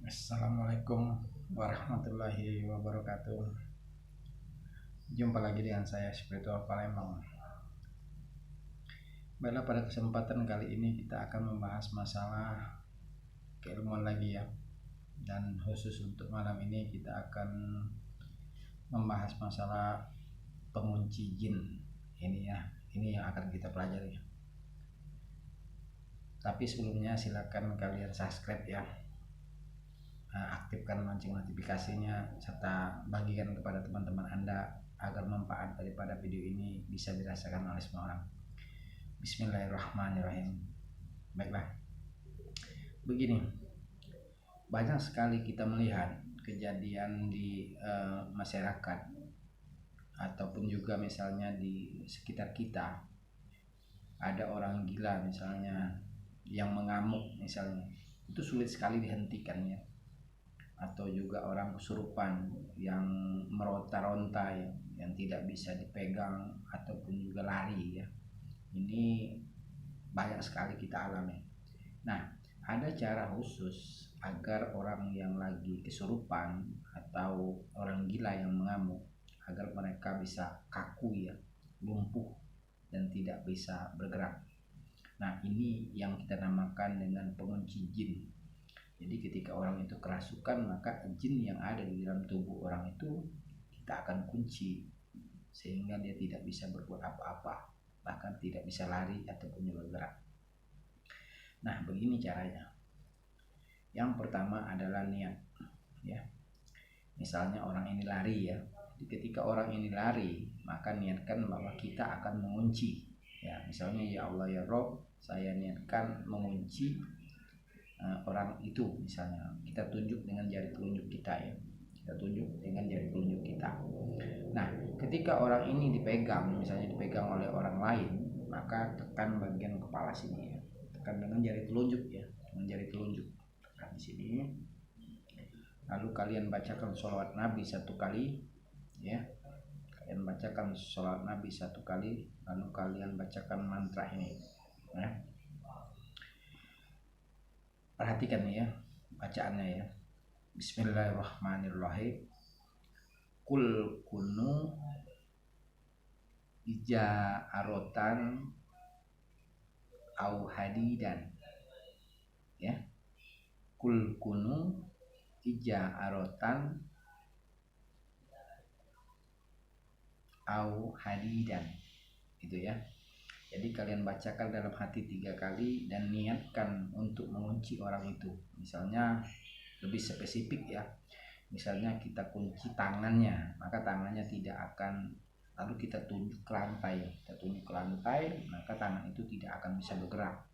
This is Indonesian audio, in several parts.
Assalamualaikum warahmatullahi wabarakatuh. Jumpa lagi dengan saya Spiritual Palembang. Baiklah, pada kesempatan kali ini kita akan membahas masalah keilmuan lagi ya. Dan khusus untuk malam ini kita akan membahas masalah pengunci jin. Ini yang akan kita pelajari. Tapi sebelumnya silakan kalian subscribe ya. Aktifkan lonceng notifikasinya serta bagikan kepada teman-teman Anda agar manfaat daripada video ini bisa dirasakan oleh semua orang. Bismillahirrahmanirrahim. Baiklah, begini, banyak sekali kita melihat kejadian di masyarakat ataupun juga misalnya di sekitar kita. Ada orang gila misalnya yang mengamuk misalnya, itu sulit sekali dihentikan ya. Atau juga orang kesurupan yang meronta-ronta yang tidak bisa dipegang ataupun juga lari ya. Ini banyak sekali kita alami. Nah, ada cara khusus agar orang yang lagi kesurupan atau orang gila yang mengamuk agar mereka bisa kaku ya, lumpuh dan tidak bisa bergerak. Nah, ini yang kita namakan dengan pengunci jin. Jadi ketika orang itu kerasukan, maka jin yang ada di dalam tubuh orang itu kita akan kunci sehingga dia tidak bisa berbuat apa-apa, bahkan tidak bisa lari ataupun bergerak. Nah, begini caranya. Yang pertama adalah niat ya. Misalnya orang ini lari ya. Jadi ketika orang ini lari, maka niatkan bahwa kita akan mengunci ya. Misalnya, ya Allah ya Rob, saya niatkan mengunci orang itu. Misalnya kita tunjuk dengan jari telunjuk kita ya, kita tunjuk dengan jari telunjuk kita. Nah, ketika orang ini dipegang, misalnya dipegang oleh orang lain, maka tekan bagian kepala sini ya, tekan dengan jari telunjuk ya, dengan jari telunjuk tekan di sini. Lalu kalian bacakan sholawat Nabi 1 kali ya, kalian bacakan sholawat Nabi 1 kali, lalu kalian bacakan mantra ini ya. Perhatikan ya bacaannya ya. Bismillahirrahmanirrahim. Kul kunu ija'arotan au hadidan ya. Kul kunu ija'arotan au hadidan, gitu ya. Jadi kalian bacakan dalam hati 3 kali dan niatkan untuk mengunci orang itu. Misalnya lebih spesifik ya. Misalnya kita kunci tangannya, maka tangannya tidak akan, lalu kita tunjuk ke lantai. Kita tunjuk ke lantai, maka tangan itu tidak akan bisa bergerak.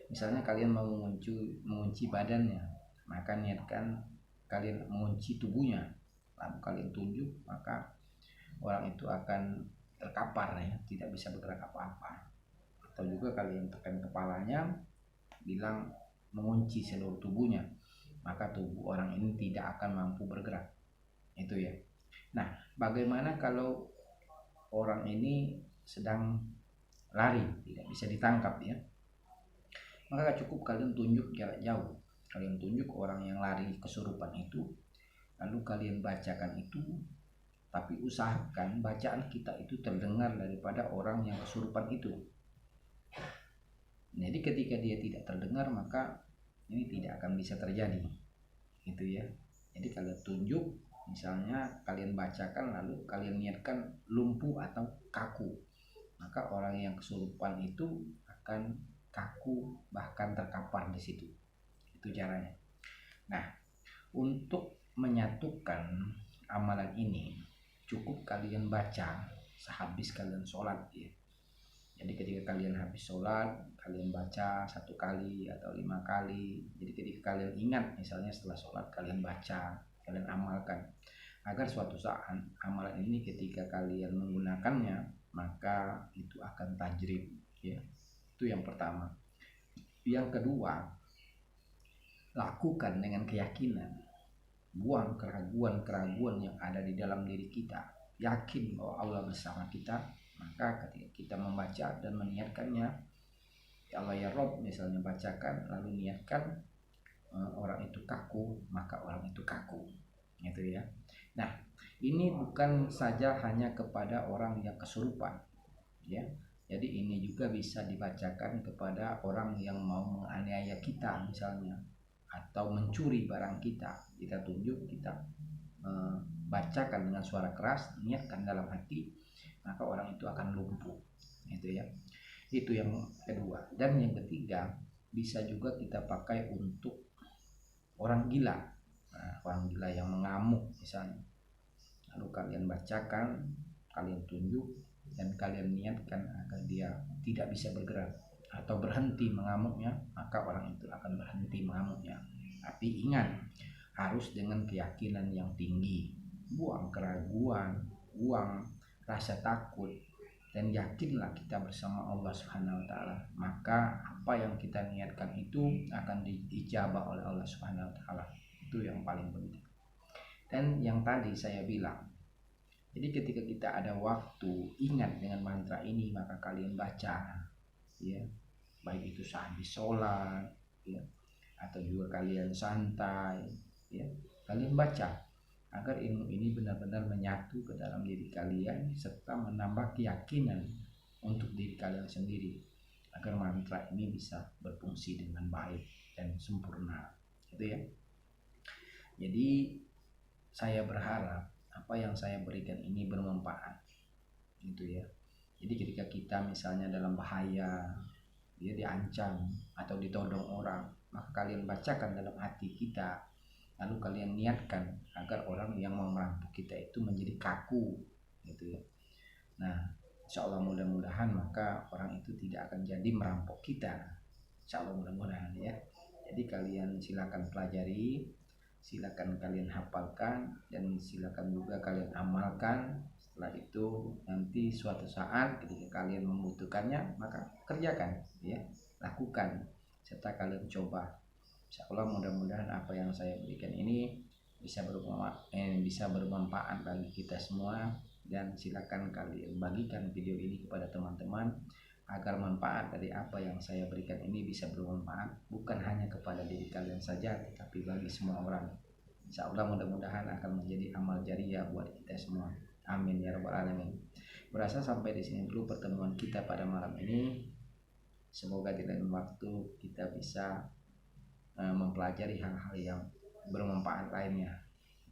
Misalnya kalian mau mengunci badannya, maka niatkan kalian mengunci tubuhnya. Lalu kalian tunjuk, maka orang itu akan terkapar ya, tidak bisa bergerak apa-apa. Atau juga kalian tekan kepalanya, bilang mengunci seluruh tubuhnya, maka tubuh orang ini tidak akan mampu bergerak. Itu ya. Nah, bagaimana kalau orang ini sedang lari, tidak bisa ditangkap ya? Maka cukup kalian tunjuk jarak jauh. Kalian tunjuk orang yang lari kesurupan itu, lalu kalian bacakan itu. Tapi usahakan bacaan kita itu terdengar daripada orang yang kesurupan itu. Jadi ketika dia tidak terdengar, maka ini tidak akan bisa terjadi. Itu ya. Jadi kalian tunjuk, misalnya kalian bacakan, lalu kalian niatkan lumpuh atau kaku, maka orang yang kesurupan itu akan kaku, bahkan terkapar di situ. Itu caranya. Nah, untuk menyatukan amalan ini, cukup kalian baca sehabis kalian sholat ya. Jadi ketika kalian habis sholat, kalian baca 1 kali atau 5 kali. Jadi ketika kalian ingat, misalnya setelah sholat kalian baca, kalian amalkan, agar suatu saat amalan ini ketika kalian menggunakannya, maka itu akan tajrib ya. Itu yang pertama. Yang kedua, lakukan dengan keyakinan. Buang keraguan-keraguan yang ada di dalam diri kita. Yakin bahwa Allah bersama kita. Maka ketika kita membaca dan meniatkannya, ya Allah ya Rob, misalnya bacakan, lalu niatkan orang itu kaku, maka orang itu kaku, gitu ya. Nah, ini bukan saja hanya kepada orang yang kesurupan, ya. Jadi ini juga bisa dibacakan kepada orang yang mau menganiaya kita misalnya, atau mencuri barang kita. Kita tunjuk, kita bacakan dengan suara keras, niatkan dalam hati, maka orang itu akan lumpuh, gitu ya. Itu yang kedua. Dan yang ketiga, bisa juga kita pakai untuk orang gila. Nah, orang gila yang mengamuk misalnya, lalu kalian bacakan, kalian tunjuk, dan kalian niatkan agar dia tidak bisa bergerak atau berhenti mengamuknya, maka orang itu akan berhenti mengamuknya. Tapi ingat, harus dengan keyakinan yang tinggi. Buang keraguan, buang rasa takut, dan yakinlah kita bersama Allah Subhanahu wa taala. Maka apa yang kita niatkan itu akan diijabah oleh Allah Subhanahu wa taala. Itu yang paling penting. Dan yang tadi saya bilang, jadi ketika kita ada waktu ingat dengan mantra ini, maka kalian baca, ya, baik itu saat di sholat, ya, atau juga kalian santai, ya, kalian baca agar ilmu ini benar-benar menyatu ke dalam diri kalian serta menambah keyakinan untuk diri kalian sendiri agar mantra ini bisa berfungsi dengan baik dan sempurna, gitu ya. Jadi saya berharap apa yang saya berikan ini bermanfaat, gitu ya. Jadi ketika kita misalnya dalam bahaya, dia diancam atau ditodong orang, maka kalian bacakan dalam hati kita, lalu kalian niatkan agar orang yang mau merampok kita itu menjadi kaku, gitu ya. Nah, insya Allah mudah-mudahan maka orang itu tidak akan jadi merampok kita, insya Allah mudah-mudahan ya. Jadi kalian silakan pelajari, silakan kalian hafalkan, dan silakan juga kalian amalkan. Setelah itu nanti suatu saat ketika kalian membutuhkannya, maka kerjakan, ya, lakukan, serta kalian coba. Insya Allah mudah-mudahan apa yang saya berikan ini bisa bermanfaat bagi kita semua. Dan silakan kalian bagikan video ini kepada teman-teman agar manfaat dari apa yang saya berikan ini bisa bermanfaat bukan hanya kepada diri kalian saja, tetapi bagi semua orang. Insya Allah mudah-mudahan akan menjadi amal jariah buat kita semua. Amin ya rabbal alamin. Berasa sampai di sini dulu pertemuan kita pada malam ini. Semoga di lain waktu kita bisa mempelajari hal-hal yang bermanfaat lainnya.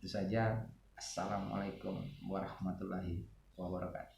Itu saja. Assalamualaikum warahmatullahi wabarakatuh.